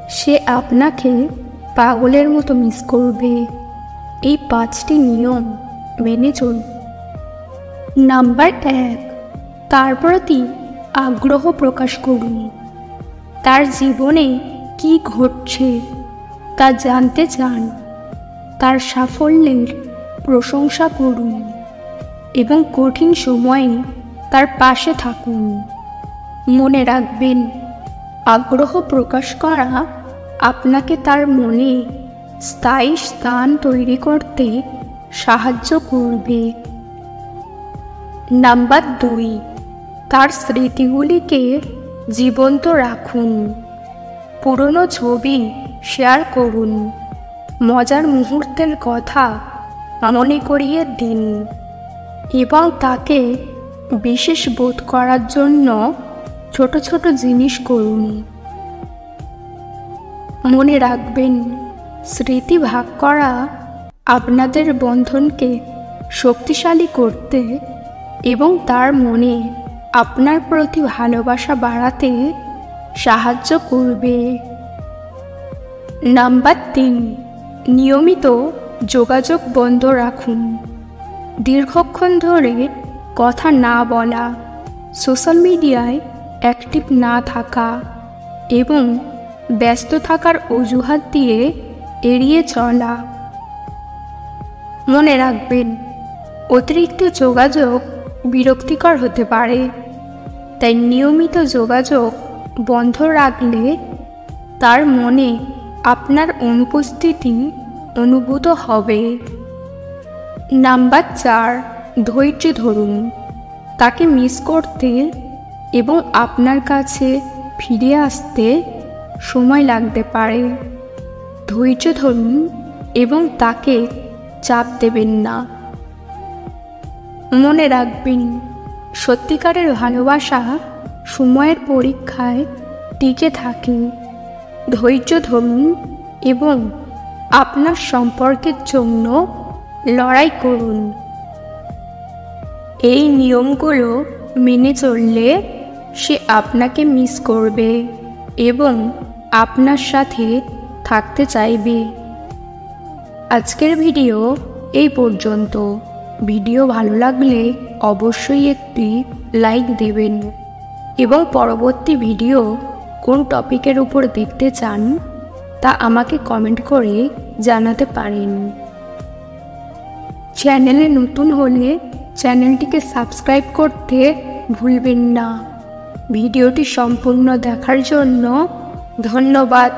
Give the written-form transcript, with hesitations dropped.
সে আপনাকে পাগলের মতো মিস করবে। এই 5টি নিয়ম মেনে চলুন। নাম্বার 1, তার প্রতি আগ্রহ প্রকাশ করুন। তার জীবনে কি ঘটছে তা জানতে চান। তার সাফল্যের প্রশংসা করুন এবং কঠিন সময়ে তার পাশে থাকুন। মনে রাখবেন, আগ্রহ প্রকাশ করা আপনাকে তার মনে স্থায়ী স্থান তৈরি করতে সাহায্য করবে। নাম্বার 2, তার স্মৃতিগুলিকে জীবন্ত রাখুন। পুরনো ছবি শেয়ার করুন, মজার মুহূর্তের কথা মনে করিয়ে দিন এবং তাকে বিশেষ বোধ করার জন্য ছোট ছোট জিনিস করুন। মনে রাখবেন, স্মৃতি ভাগ করা আপনাদের বন্ধনকে শক্তিশালী করতে এবং তার মনে আপনার প্রতি ভালোবাসা বাড়াতে সাহায্য করবে। নাম্বার 3, নিয়মিত যোগাযোগ বন্ধ রাখুন। দীর্ঘক্ষণ ধরে কথা না বলা, সোশ্যাল মিডিয়ায় অ্যাক্টিভ না থাকা এবং ব্যস্ত থাকার অজুহাত দিয়ে এড়িয়ে চলা। মনে রাখবেন, অতিরিক্ত যোগাযোগ বিরক্তিকর হতে পারে, তাই নিয়মিত যোগাযোগ বন্ধ রাখলে তার মনে আপনার অনুপস্থিতি অনুভূত হবে। নাম্বার 4, ধৈর্য ধরুন। তাকে মিস করতে এবং আপনার কাছে ফিরে আসতে সময় লাগতে পারে। ধৈর্য ধরুন এবং তাকে চাপ দেবেন না। মনে রাখবেন, সত্যিকারের ভালোবাসা সময়ের পরীক্ষায় টিকে থাকে। ধৈর্য ধরুন এবং আপনার সম্পর্কের জন্য লড়াই করুন। এই নিয়মগুলো মেনে চললে সে আপনাকে মিস করবে এবং আপনার সাথে থাকতে চাইবে। আজকের ভিডিও এই পর্যন্ত। ভিডিও ভালো লাগলে অবশ্যই একটি লাইক দেবেন এবং পরবর্তী ভিডিও কোন টপিকের উপর দেখতে চান তা আমাকে কমেন্ট করে জানাতে পারেন। চ্যানেলে নতুন হলে চ্যানেলটিকে সাবস্ক্রাইব করতে ভুলবেন না। ভিডিওটি সম্পূর্ণ দেখার জন্য ধন্যবাদ।